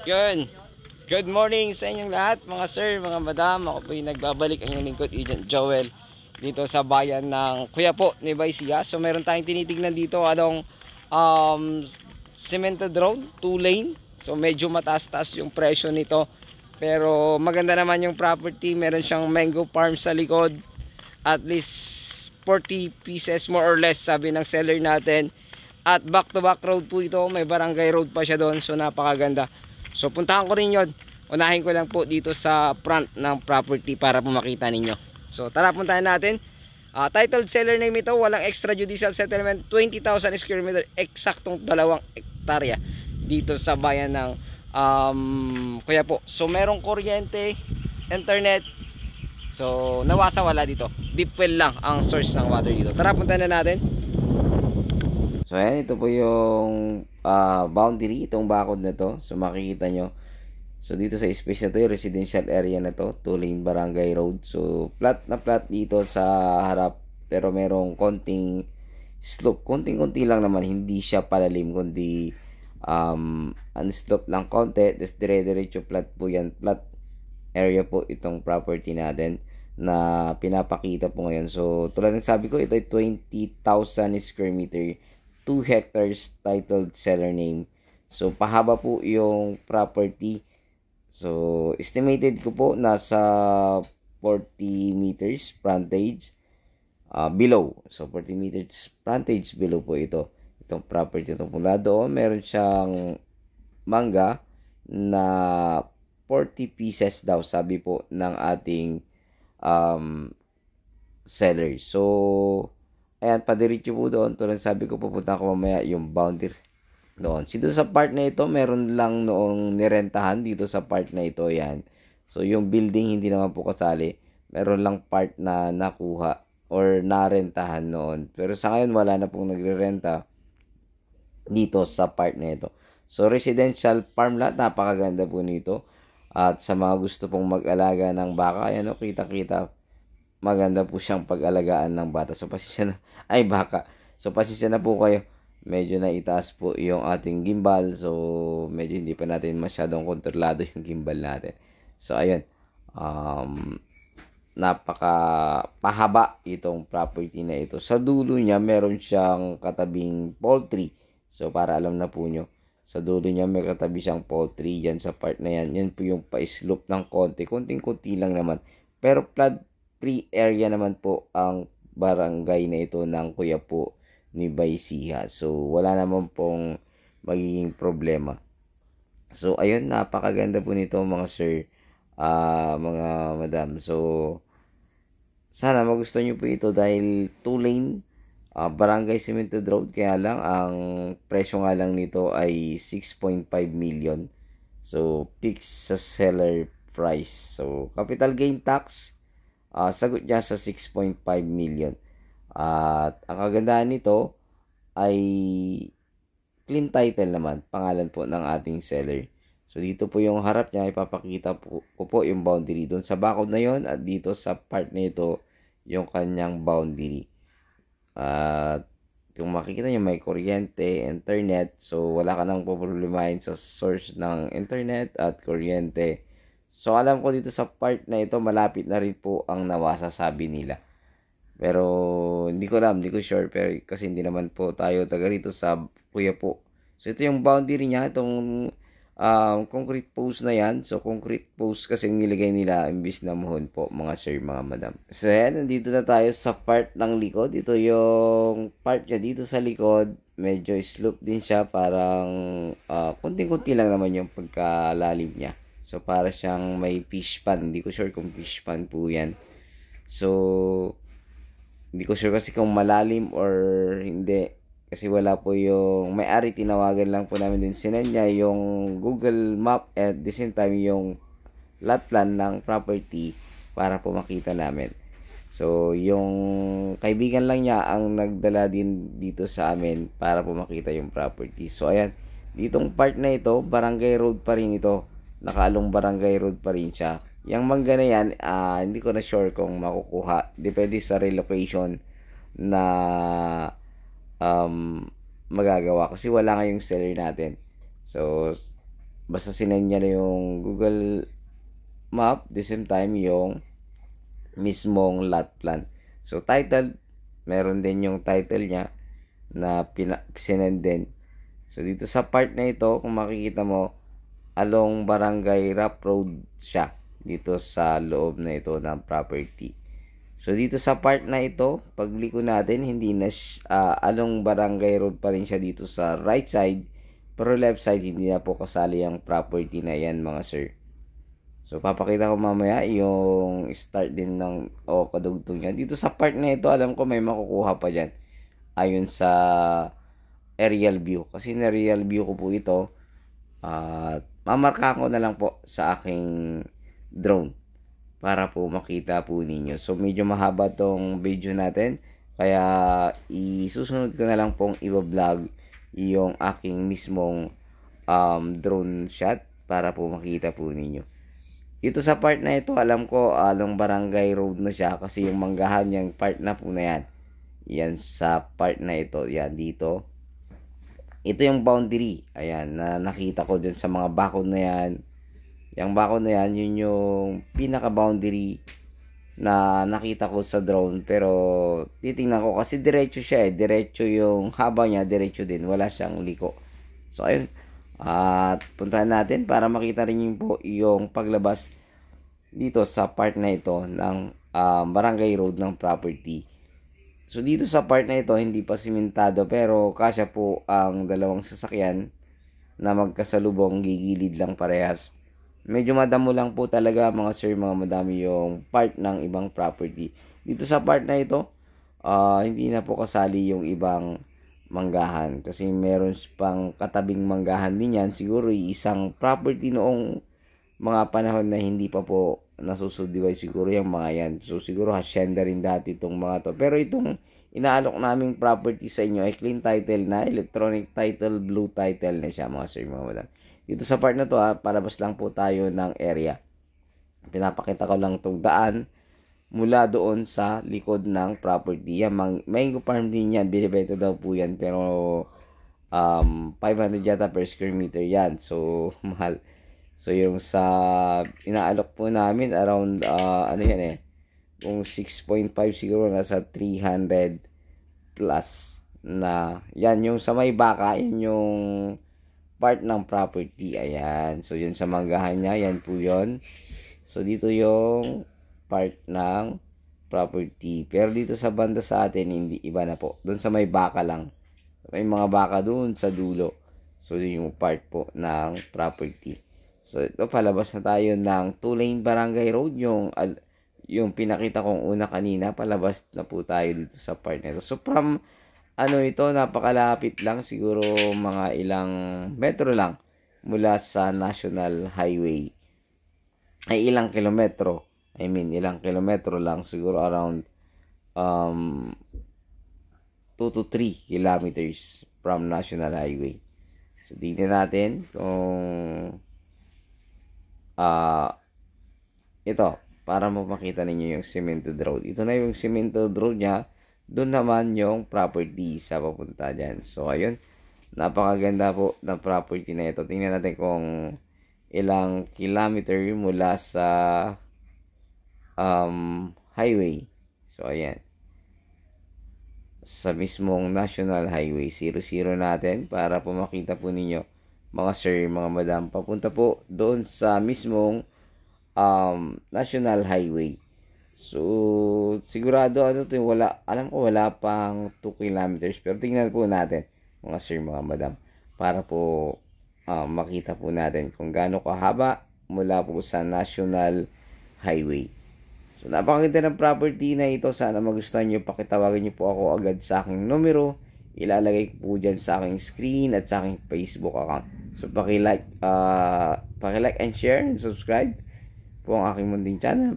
Yun. Good morning sa inyong lahat, mga sir, mga madam. Ako po yung nagbabalik, ang inyong lingkod, Agent Joel, dito sa bayan ng Quiapo, Nueva Ecija. So meron tayong tinitignan dito anong cemented road, 2 lane. So medyo mataas-taas yung presyo nito. Pero maganda naman yung property. Meron siyang mango farm sa likod. At least 40 pieces more or less, sabi ng seller natin. At back to back road po ito. May barangay road pa siya doon. So napakaganda. So puntahan ko rin yun. Unahin ko lang po dito sa front ng property para po makita ninyo. So tara, puntahan natin. Titled seller name ito, walang extrajudicial settlement, 20,000 square meter, eksaktong 2 hektarya dito sa bayan ng Quiapo. So merong kuryente, internet. So nawasa wala dito. Deep well lang ang source ng water dito. Tara, puntahan na natin. So ayan, ito po yung boundary, itong bakod na to. So makikita nyo. So dito sa space na to, yung residential area na to, 2 lane barangay road. So flat na flat dito sa harap, pero merong konting slope. Konting-konti lang naman, hindi siya palalim, kundi unslope lang konti. Tapos dire-diretso flat po yan. Flat area po itong property natin na pinapakita po ngayon. So tulad ng sabi ko, ito ay 20,000 square meter, 2 hectares, titled seller name. So pahaba po yung property. So estimated ko po nasa 40 meters frontage below. So 40 meters frontage below po ito. Itong property itong mula doon, meron siyang mangga na 40 pieces daw, sabi po ng ating seller. So ayan, padiretso po doon. Tulad sabi ko, pupunta ko mamaya yung boundary doon. Dito sa part na ito, meron lang noong nirentahan dito sa part na ito. Yan. So yung building hindi naman po kasali. Meron lang part na nakuha or narentahan noon. Pero sa ngayon wala na pong nagre-renta dito sa part na ito. So residential farm lot, napakaganda po nito. At sa mga gusto pong mag-alaga ng baka, ayan o, kita-kita, maganda po siyang pag-alagaan ng bata. So pasensya na, baka. So pasensya na po kayo. Medyo na itaas po yung ating gimbal. So medyo hindi pa natin masyadong kontrolado yung gimbal natin. So ayun. Napaka pahaba itong property na ito. Sa dulo niya meron siyang katabing poultry. So para alam na po nyo, sa dulo niya may katabi siyang poultry. Yan sa part na yan. Yan po yung pa-slope ng konti. Konting-konti lang naman. Pero flood free area naman po ang barangay na ito ng Quiapo, Nueva Ecija. So wala naman pong magiging problema. So ayun, napakaganda po nito mga sir, mga madam. So sana magustuhan nyo po ito dahil 2 lane barangay cemented road. Kaya lang ang presyo nga lang nito ay 6.5 million. So fixed sa seller price. So capital gain tax, sagot niya sa 6.5 million. At ang kagandahan nito ay clean title naman, pangalan po ng ating seller. So dito po yung harap niya, ipapakita ko po yung boundary doon sa bakod na yon, at dito sa part na ito yung kanyang boundary. At kung makikita nyo, may kuryente, internet. So wala ka nang poproblemahin sa source ng internet at kuryente. So alam ko dito sa part na ito, malapit na rin po ang nawasa, sabi nila. Pero hindi ko alam, hindi ko sure. Pero kasi hindi naman po tayo taga rito sa Quiapo. So ito yung boundary niya, itong concrete post na yan. So concrete post kasi nilagay nila imbis na mohon po, mga sir, mga madam. So yan, nandito na tayo sa part ng likod. Ito yung part niya dito sa likod. Medyo slope din siya, parang kunting-kunti lang naman yung pagkalalim niya. So para siyang may fish pan. Hindi ko sure kung fish pan po yan. So hindi ko sure kasi kung malalim or hindi. Kasi wala po yung may-ari, tinawagan lang po namin din. Sinend niya yung Google Map at the same time yung lot plan ng property para po makita namin. So yung kaibigan lang niya ang nagdala din dito sa amin para po makita yung property. So ayan, ditong part na ito, barangay road pa rin ito. Nakaalong barangay road pa rin siya. Yung mangga na yan, hindi ko na sure kung makukuha. Depende sa relocation na magagawa. Kasi wala nga yung seller natin. So, basta sinend niya na yung Google Map, the same time yung mismong lot plan. So title, meron din yung title niya na sinend din. So dito sa part na ito, kung makikita mo, along Barangay Rap Road siya dito sa loob na ito ng property. So dito sa part na ito, pagliko natin, hindi na along Barangay Road pa rin siya dito sa right side, pero left side hindi na po kasali ang property na yan mga sir. So papakita ko mamaya yung start din ng kadugtong niya. Dito sa part na ito, alam ko may makukuha pa dyan ayon sa aerial view. Kasi na aerial view ko po ito, at mamarka ko na lang po sa aking drone para po makita po ninyo. So medyo mahaba tong video natin, kaya isusunod ko na lang pong i-vlog yung aking mismong drone shot para po makita po ninyo. Dito sa part na ito, alam ko along Barangay Road na siya kasi yung manggahan yung part na po na yan. Yan sa part na ito, yan dito. Ito yung boundary, ayan, na nakita ko dyan sa mga bakod na yan. Yung bakod na yan, yun yung pinaka-boundary na nakita ko sa drone. Pero titingnan ko kasi diretso siya diretso yung haba niya, diretso din, wala siyang liko. So ayun, at puntahan natin para makita rin yung paglabas dito sa part na ito ng Barangay Road ng property. So dito sa part na ito hindi pa simentado, pero kasya po ang dalawang sasakyan na magkasalubong, gigilid lang parehas. Medyo madamo lang po talaga mga sir, mga madami yung part ng ibang property. Dito sa part na ito, hindi na po kasali yung ibang manggahan kasi meron pang katabing manggahan din yan. Siguro isang property noong mga panahon na hindi pa po nasusubdivide siguro yung mga yan. So siguro hacienda rin dati itong mga to. Pero itong inaalok naming property sa inyo ay clean title na, electronic title, blue title na siya mga sir, mga madam. Dito sa part na to palabas lang po tayo ng area. Pinapakita ko lang itong daan mula doon sa likod ng property. Yan, mango farm din yan. Binibenta daw po yan. Pero 500 yata per square meter yan. So, mahal. So, yung sa inaalok po namin around, ano yan kung 6.5 siguro nasa 300 plus na. Yan, yung sa may baka, yan yung part ng property. Ayan. So, yun sa manggahan niya. Yan po yun. So, dito yung part ng property. Pero dito sa banda sa atin, hindi, iba na po. Doon sa may baka lang. May mga baka doon sa dulo. So, yun yung part po ng property. So, ito, palabas na tayo ng 2-lane Barangay Road. Yung pinakita kong una kanina, palabas na po tayo dito sa part nito. So, from, ito, napakalapit lang. Siguro mga ilang metro lang mula sa National Highway. Ay, ilang kilometro. Ilang kilometro lang. Siguro around 2 to 3 kilometers from National Highway. So, tingnan natin kung ito, para mo makita ninyo yung cemented road. Ito na yung cemented road niya. Doon naman yung property sa papunta dyan. So, ayun. Napakaganda po ng property na ito. Tingnan natin kung ilang kilometer mula sa highway. So, ayan. Sa mismong National Highway 00 natin para po makita po ninyo mga sir, mga madam. Papunta po doon sa mismong National Highway. So, sigurado alam ko wala pang 2 kilometers. Pero tingnan po natin mga sir, mga madam. Para po makita po natin kung gaano kahaba mula po sa National Highway. So, napakaganda ng property na ito. Sana magustuhan nyo. Pakitawagan nyo po ako agad sa aking numero. Ilalagay ko po dyan sa aking screen at sa aking Facebook account. So, paki-like and share and subscribe po ang aking munting channel.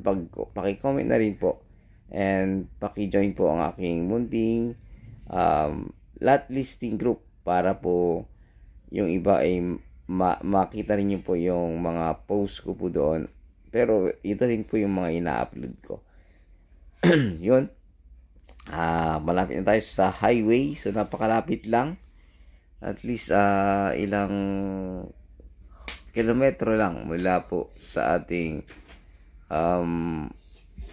Paki-comment na rin po. And paki-join po ang aking munting lot listing group para po yung iba ay makita rin nyo po yung mga post ko po doon. Pero ito rin po yung mga ina-upload ko. Yun. Malapit na tayo sa highway. So, napakalapit lang. At least, ilang kilometro lang mula po sa ating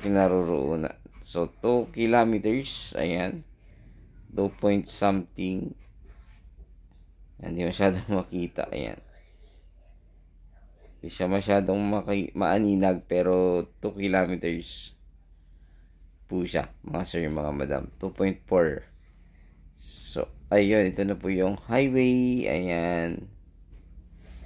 kinaroroonan. So, 2 kilometers, ayan, 2 point something. Hindi masyadong makita, ayan. Hindi siya masyadong maaninag, pero 2 kilometers po siya, mga sir, mga madam. 2.4. So, ayun, ito na po yung highway, ayan.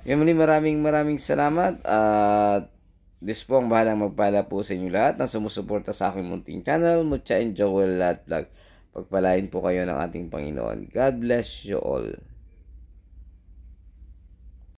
Yung muli, maraming salamat at Diyos po ang bahalang magpala po sa inyo lahat na sumusuporta sa aking munting channel, Mucha and Joel Lat Vlog. Pagpalain po kayo ng ating Panginoon. God bless you all.